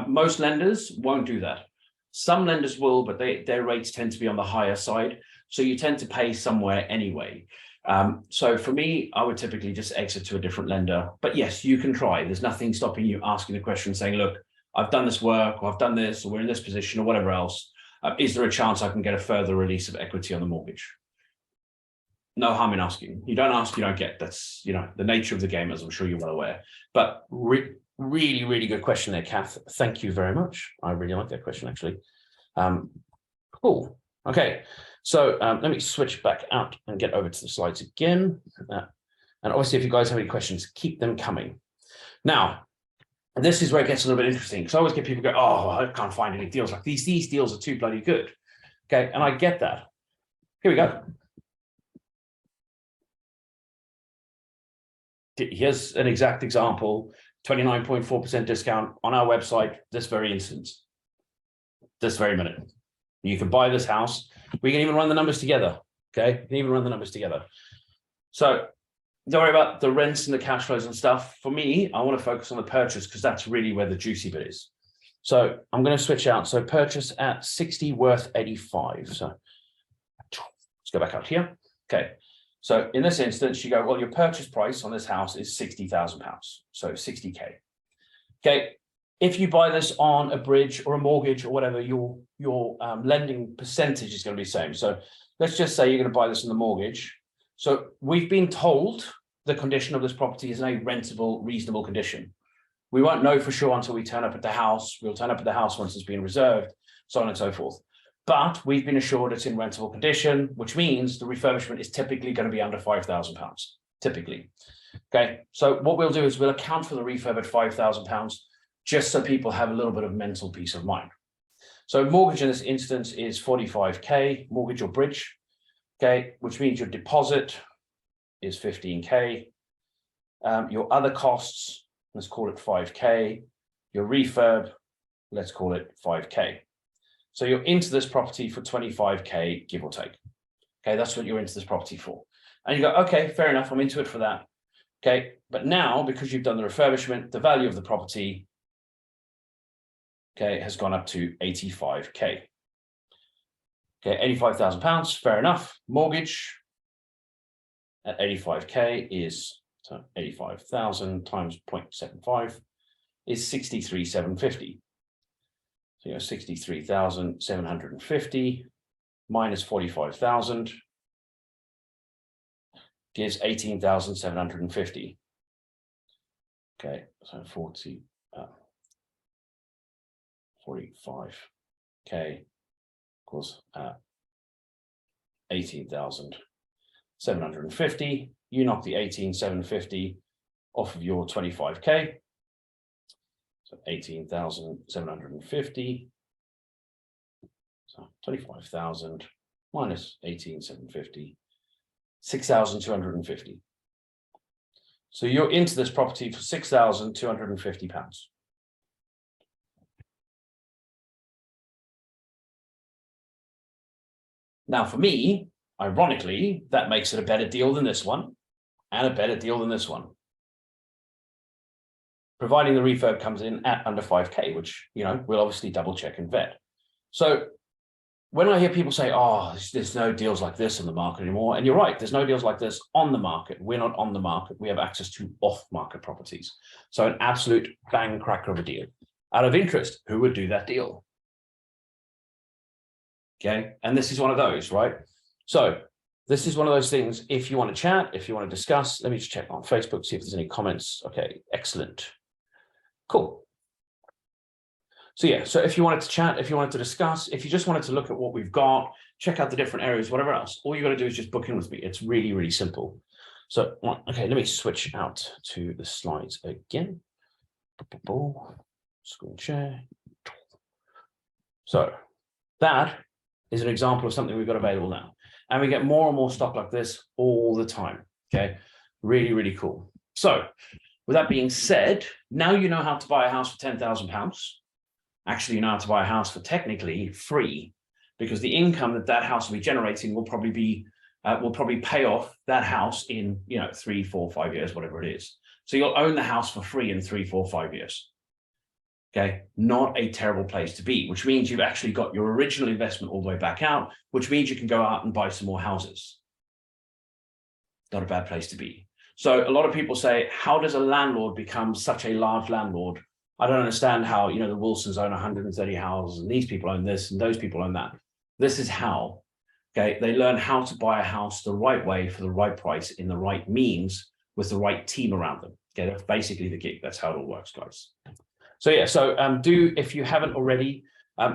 Most lenders won't do that. Some lenders will, but their rates tend to be on the higher side. So you tend to pay somewhere anyway. So for me, I would typically just exit to a different lender. But yes, you can try. There's nothing stopping you asking the question saying, look, I've done this work, or I've done this, or we're in this position, or whatever else. Is there a chance I can get a further release of equity on the mortgage? No harm in asking. You don't ask, you don't get. That's, the nature of the game, as I'm sure you're well aware. But really, really good question there, Kath. Thank you very much. I really like that question, actually. Cool. Okay. So let me switch back out and get over to the slides again. And obviously, if you guys have any questions, keep them coming. Now, this is where it gets a little bit interesting because I always get people go, oh, I can't find any deals like these. These deals are too bloody good. Okay. And I get that. Here we go. Here's an exact example, 29.4% discount on our website, this very instance, this very minute. You can buy this house. We can even run the numbers together. Okay. We can even run the numbers together. So don't worry about the rents and the cash flows and stuff. For me, I want to focus on the purchase because that's really where the juicy bit is. So I'm going to switch out. So purchase at 60 worth 85. So let's go back out here. Okay. So in this instance, you go, well, your purchase price on this house is £60,000. So 60K. Okay. If you buy this on a bridge or a mortgage or whatever, your lending percentage is going to be the same. So let's just say you're going to buy this on the mortgage. So we've been told the condition of this property is in a rentable, reasonable condition. We won't know for sure until we turn up at the house. We'll turn up at the house once it's been reserved, so on and so forth. but we've been assured it's in rentable condition, which means the refurbishment is typically going to be under £5,000, typically. Okay, so what we'll do is we'll account for the refurb at £5,000 just so people have a little bit of mental peace of mind. So mortgage in this instance is 45k, mortgage or bridge, okay, which means your deposit is 15k. Your other costs, let's call it 5k. Your refurb, let's call it 5k. So you're into this property for 25k, give or take. Okay, that's what you're into this property for. And you go, okay, fair enough, I'm into it for that. Okay, but now because you've done the refurbishment, the value of the property, okay, has gone up to 85k. Okay, £85,000, fair enough. Mortgage at 85k is, so 85,000 times 0.75 is 63,750. So you know, 63,750 minus 45,000 gives 18,750. Okay, so 45k equals 18,750. You knock the 18,750 off of your 25k. So 18,750. So 25,000 minus 18,750. 6,250. So you're into this property for £6,250. Now, for me, ironically, that makes it a better deal than this one and a better deal than this one, providing the refurb comes in at under 5k, which, you know, we'll obviously double check and vet. So when I hear people say, oh, there's no deals like this on the market anymore, and you're right, there's no deals like this on the market. We're not on the market. We have access to off-market properties. So an absolute bang cracker of a deal. Out of interest, who would do that deal? Okay, and this is one of those, right? So this is one of those things, if you want to chat, if you want to discuss, let me just check on Facebook, see if there's any comments. Okay, excellent. Cool. So yeah, so if you wanted to chat, if you wanted to discuss, if you just wanted to look at what we've got, check out the different areas, whatever else, all you got to do is just book in with me. It's really, really simple. So, okay, let me switch out to the slides again. Screen share. So that is an example of something we've got available now. And we get more and more stock like this all the time. Okay, really, really cool. So with that being said, now you know how to buy a house for £10,000. Actually, you know how to buy a house for technically free, because the income that that house will be generating will probably be will probably pay off that house in 3, 4, 5 years, whatever it is. So you'll own the house for free in 3, 4, 5 years. Okay, not a terrible place to be, which means you've actually got your original investment all the way back out, which means you can go out and buy some more houses. Not a bad place to be. So a lot of people say, how does a landlord become such a large landlord? I don't understand how, the Wilsons own 130 houses and these people own this and those people own that. This is how, okay? They learn how to buy a house the right way for the right price in the right means with the right team around them. Okay, that's basically the gig. That's how it all works, guys. So yeah, if you haven't already,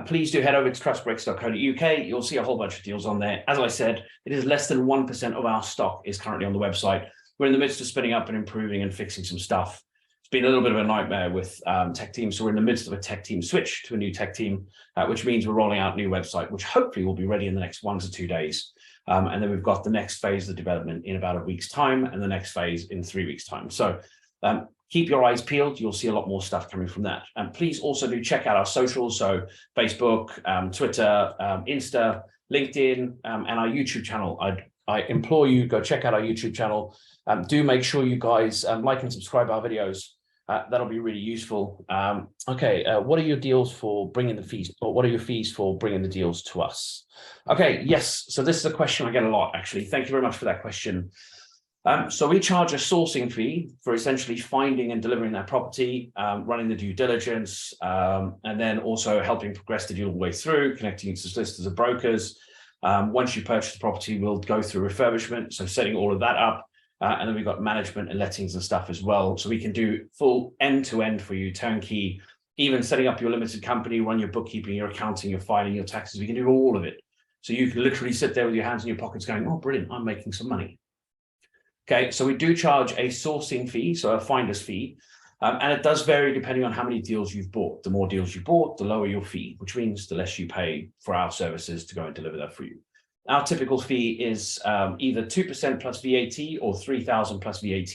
please do head over to trustbricks.co.uk. You'll see a whole bunch of deals on there. As I said, it is less than 1% of our stock is currently on the website. We're in the midst of spinning up and improving and fixing some stuff. It's been a little bit of a nightmare with tech teams. So we're in the midst of a tech team switch to a new tech team, which means we're rolling out a new website, which hopefully will be ready in the next 1 to 2 days. And then we've got the next phase of the development in about a week's time and the next phase in 3 weeks' time. So keep your eyes peeled. You'll see a lot more stuff coming from that. And please also do check out our socials. So Facebook, Twitter, Insta, LinkedIn, and our YouTube channel. I implore you, go check out our YouTube channel. Do make sure you guys like and subscribe our videos. That'll be really useful. What are your deals for bringing the fees, or what are your fees for bringing the deals to us? Okay, yes. So this is a question I get a lot, actually. Thank you very much for that question. So we charge a sourcing fee for essentially finding and delivering that property, running the due diligence, and then also helping progress the deal all the way through, connecting you to solicitors and brokers. Once you purchase the property, we'll go through refurbishment, so setting all of that up. And then we've got management and lettings and stuff as well. So we can do full end-to-end for you, turnkey, even setting up your limited company, run your bookkeeping, your accounting, your filing, your taxes. We can do all of it. So you can literally sit there with your hands in your pockets going, oh, brilliant, I'm making some money. Okay, so we do charge a sourcing fee, so a finder's fee. And it does vary depending on how many deals you've bought. The more deals you bought, the lower your fee, which means the less you pay for our services to go and deliver that for you. Our typical fee is either 2% plus VAT or 3,000 plus VAT,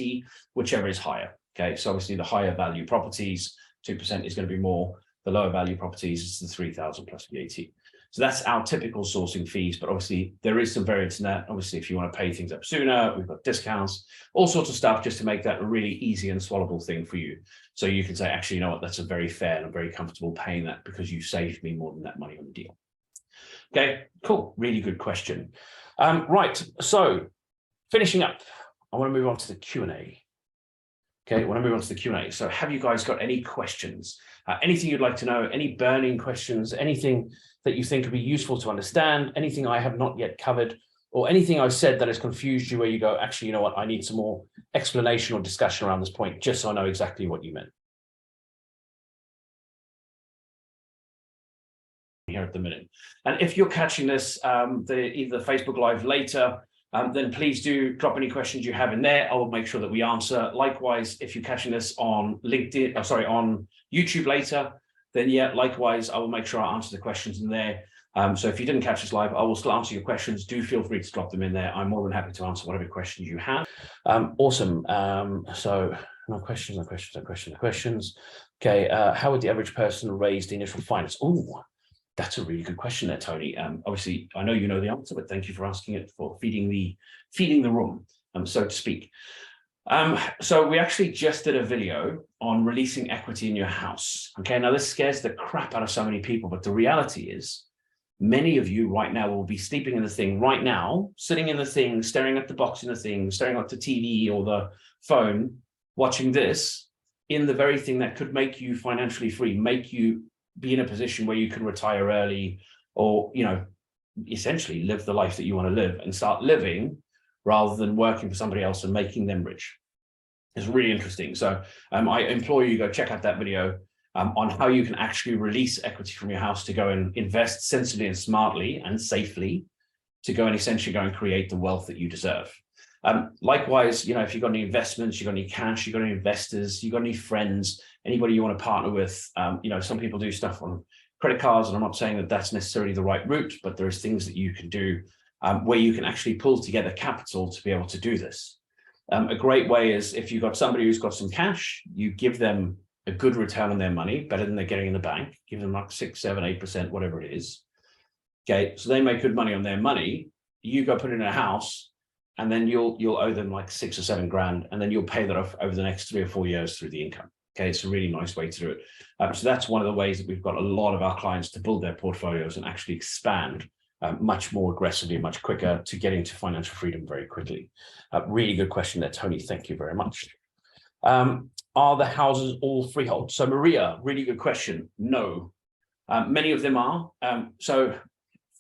whichever is higher. Okay, so obviously the higher value properties, 2% is going to be more. The lower value properties is the 3,000 plus VAT. So that's our typical sourcing fees, but obviously there is some variance in that. Obviously, if you want to pay things up sooner, we've got discounts, all sorts of stuff just to make that a really easy and swallowable thing for you. So you can say, actually, you know what, that's a very fair and I'm very comfortable paying that because you saved me more than that money on the deal. Okay, cool. Really good question. Right, so finishing up, I want to move on to the Q&A. Okay, I want to move on to the Q&A. So have you guys got any questions? Anything you'd like to know, any burning questions, anything that you think would be useful to understand, anything I have not yet covered, or anything I've said that has confused you where you go, actually, you know what, I need some more explanation or discussion around this point, just so I know exactly what you meant. Here at the minute. And if you're catching this, either Facebook Live later, then please do drop any questions you have in there. I will make sure that we answer. Likewise, if you're catching this on on YouTube later, then yeah, likewise, I will make sure I answer the questions in there. So if you didn't catch this live, I will still answer your questions. Do feel free to drop them in there. I'm more than happy to answer whatever questions you have. Awesome. So no questions. Okay, how would the average person raise the initial finance? Oh, that's a really good question there, Tony. Obviously, I know you know the answer, but thank you for asking it, for feeding the room, so to speak. So we actually just did a video on releasing equity in your house. Okay, now this scares the crap out of so many people, but the reality is many of you right now will be sleeping in the thing right now, sitting in the thing, staring at the box in the thing, staring at the TV or the phone, watching this in the very thing that could make you financially free, make you be in a position where you can retire early or, you know, essentially live the life that you want to live and start living rather than working for somebody else and making them rich. It's really interesting. So I implore you to go check out that video on how you can actually release equity from your house to go and invest sensibly and smartly and safely to go and essentially go and create the wealth that you deserve. Likewise, you know, if you've got any investments, you've got any cash, you've got any investors, you've got any friends, anybody you want to partner with, you know, some people do stuff on credit cards, and I'm not saying that that's necessarily the right route, but there's things that you can do where you can actually pull together capital to be able to do this. A great way is if you've got somebody who's got some cash, you give them a good return on their money, better than they're getting in the bank, give them like 6, 7, 8%, whatever it is. Okay, so they make good money on their money. You go put it in a house, and then you'll owe them like 6 or 7 grand, and then you'll pay that off over the next 3 or 4 years through the income. Okay, it's a really nice way to do it. So that's one of the ways that we've got a lot of our clients to build their portfolios and actually expand much more aggressively, much quicker to getting to financial freedom very quickly. Really good question there, Tony. Thank you very much. Are the houses all freehold? So Maria, really good question. No, many of them are. So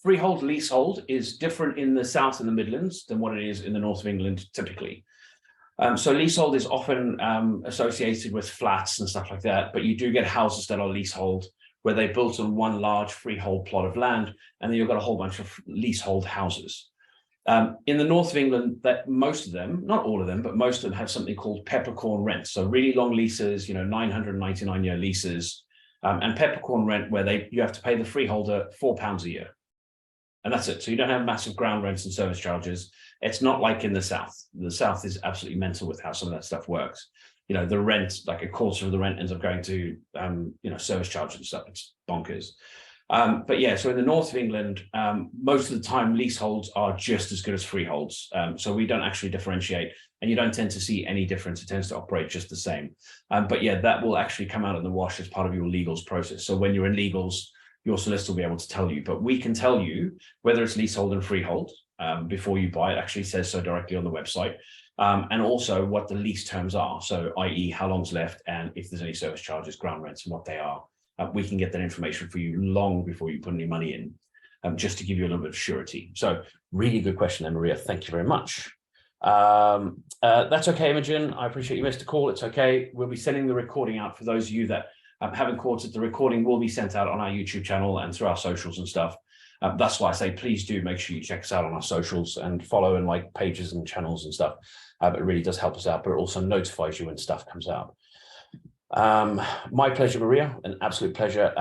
freehold leasehold is different in the South and the Midlands than what it is in the North of England typically. So leasehold is often associated with flats and stuff like that, but you do get houses that are leasehold where they built on one large freehold plot of land, and then you've got a whole bunch of leasehold houses. In the North of England, that most of them, not all of them, but most of them have something called peppercorn rent. So really long leases, you know, 999-year leases, and peppercorn rent where you have to pay the freeholder £4 a year. And that's it. So you don't have massive ground rents and service charges. It's not like in the South. The South is absolutely mental with how some of that stuff works. You know, the rent, like a quarter of the rent ends up going to, you know, service charges and stuff. It's bonkers. But yeah, so in the North of England, most of the time leaseholds are just as good as freeholds. So we don't actually differentiate, and you don't tend to see any difference. It tends to operate just the same. But yeah, that will actually come out in the wash as part of your legals process. So when you're in legals, your solicitor will be able to tell you, but we can tell you whether it's leasehold and freehold before you buy. It actually says so directly on the website. And also what the lease terms are. So i.e. how long's left, and if there's any service charges, ground rents, and what they are. We can get that information for you long before you put any money in, just to give you a little bit of surety. So really good question there, Maria. Thank you very much. That's okay, Imogen. I appreciate you missed a call. It's okay. We'll be sending the recording out for those of you that haven't caught it, the recording will be sent out on our YouTube channel and through our socials and stuff. That's why I say, please do make sure you check us out on our socials and follow and like pages and channels and stuff. It really does help us out, but it also notifies you when stuff comes out. My pleasure, Maria, an absolute pleasure.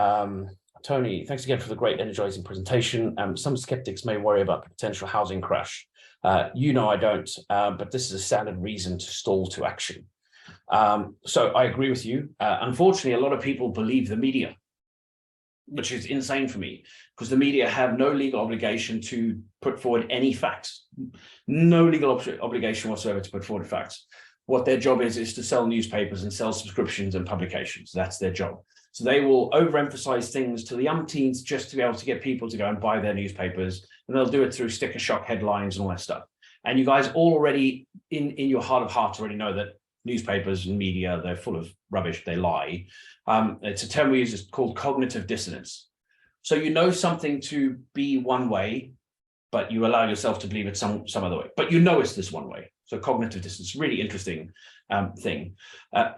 Tony, thanks again for the great energizing presentation. Some skeptics may worry about the potential housing crash. You know I don't, but this is a standard reason to stall to action. So I agree with you. Unfortunately, a lot of people believe the media, which is insane for me, because the media have no legal obligation to put forward any facts, no legal obligation whatsoever to put forward facts. What their job is to sell newspapers and sell subscriptions and publications. That's their job. So they will overemphasize things to the umpteens just to be able to get people to go and buy their newspapers. And they'll do it through sticker shock headlines and all that stuff. And you guys already, in your heart of hearts, already know that newspapers and media, they're full of rubbish, they lie. It's a term we use, it's called cognitive dissonance. So you know something to be one way, but you allow yourself to believe it's some other way. But you know it's this one way. So cognitive dissonance, really interesting thing.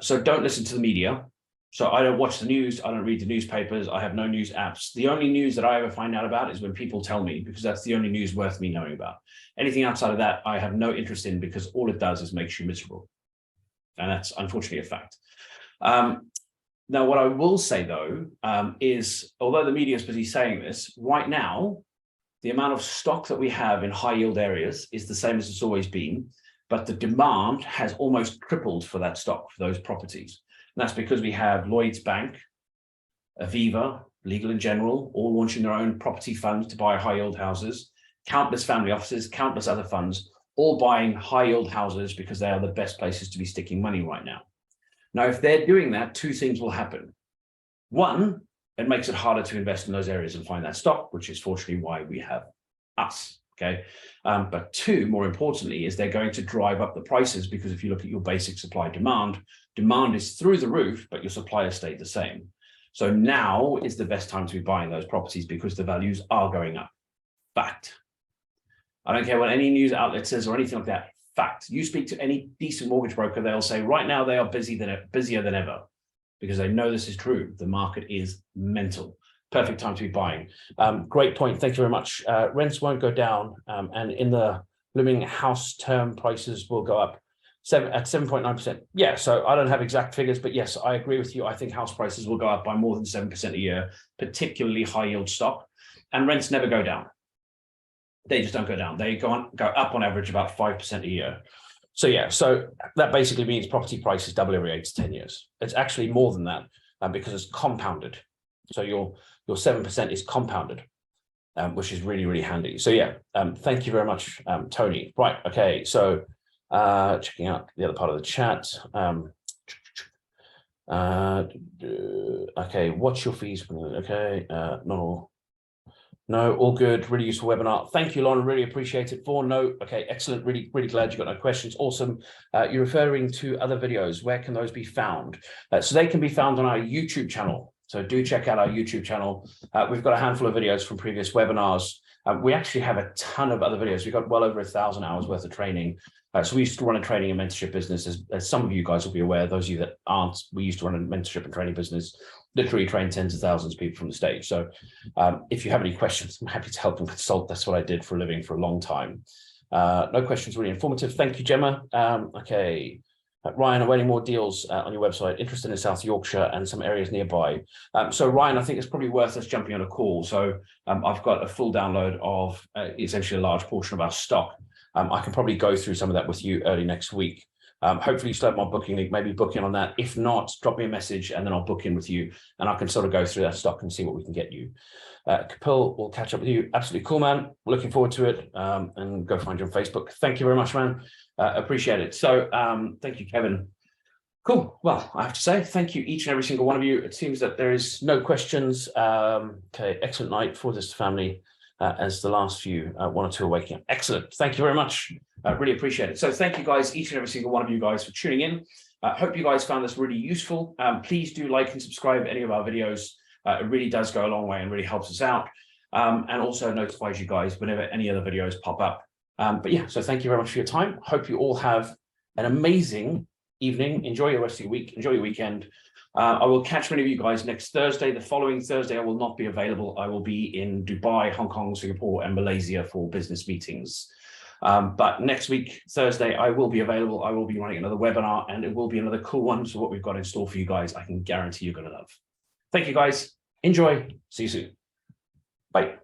So don't listen to the media. So I don't watch the news. I don't read the newspapers. I have no news apps. The only news that I ever find out about is when people tell me, because that's the only news worth me knowing about. Anything outside of that, I have no interest in, because all it does is makes you miserable. And that's unfortunately a fact. Now, what I will say, though, is although the media is busy saying this, right now, the amount of stock that we have in high yield areas is the same as it's always been, but the demand has almost tripled for that stock, for those properties. And that's because we have Lloyds Bank, Aviva, Legal & General, all launching their own property funds to buy high yield houses, countless family offices, countless other funds, all buying high yield houses because they are the best places to be sticking money right now. Now, if they're doing that, two things will happen. One, it makes it harder to invest in those areas and find that stock, which is fortunately why we have us, okay? But two, more importantly, is they're going to drive up the prices, because if you look at your basic supply demand, demand is through the roof, but your supply has stayed the same. So now is the best time to be buying those properties because the values are going up. Fact. I don't care what any news outlet says or anything like that. Fact. You speak to any decent mortgage broker, they'll say right now they are busier than ever, because they know this is true. The market is mental. Perfect time to be buying. Great point. Thank you very much. Rents won't go down, and in the living house term, prices will go up at 7.9%. Yeah, so I don't have exact figures, but yes, I agree with you. I think house prices will go up by more than 7% a year, particularly high yield stock, and rents never go down. They just don't go down. They go up on average about 5% a year. So yeah, so that basically means property prices double every 8 to 10 years. It's actually more than that because it's compounded. So your 7% is compounded, which is really, really handy. So yeah, thank you very much, Tony. Right, okay, so checking out the other part of the chat. Okay, what's your fees? Okay, not all. No, all good. Really useful webinar. Thank you, Lauren. Really appreciate it. No. Okay, excellent. Really, really glad you got no questions. Awesome. You're referring to other videos. Where can those be found? So they can be found on our YouTube channel. So do check out our YouTube channel. We've got a handful of videos from previous webinars. We actually have a ton of other videos. We've got well over 1,000 hours worth of training. So we used to run a training and mentorship business, as some of you guys will be aware. Those of you that aren't, we used to run a mentorship and training business, literally train tens of thousands of people from the stage. So if you have any questions, I'm happy to help and consult. That's what I did for a living for a long time. No questions, really informative. Thank you, Gemma. Okay. Ryan, awaiting more deals on your website, interested in South Yorkshire and some areas nearby. So Ryan, I think it's probably worth us jumping on a call. So I've got a full download of essentially a large portion of our stock. I can probably go through some of that with you early next week. Hopefully you start my booking link, maybe book in on that. If not, drop me a message and then I'll book in with you and I can sort of go through that stock and see what we can get you. Kapil, we'll catch up with you. Absolutely cool, man. Looking forward to it. And go find you on Facebook. Thank you very much, man. Appreciate it. So thank you, Kevin. Cool. Well, I have to say thank you, each and every single one of you. It seems that there is no questions. Okay, excellent night for this family. As the last few, one or two are waking up. Excellent. Thank you very much. Really appreciate it. So thank you guys, each and every single one of you guys for tuning in. Hope you guys found this really useful. Please do like and subscribe to any of our videos. It really does go a long way and really helps us out. And also notifies you guys whenever any other videos pop up. But yeah, so thank you very much for your time. Hope you all have an amazing evening. Enjoy the rest of your week. Enjoy your weekend. I will catch many of you guys next Thursday. The following Thursday, I will not be available. I will be in Dubai, Hong Kong, Singapore, and Malaysia for business meetings. But next week, Thursday, I will be available. I will be running another webinar, and it will be another cool one. So what we've got in store for you guys, I can guarantee you're going to love. Thank you, guys. Enjoy. See you soon. Bye.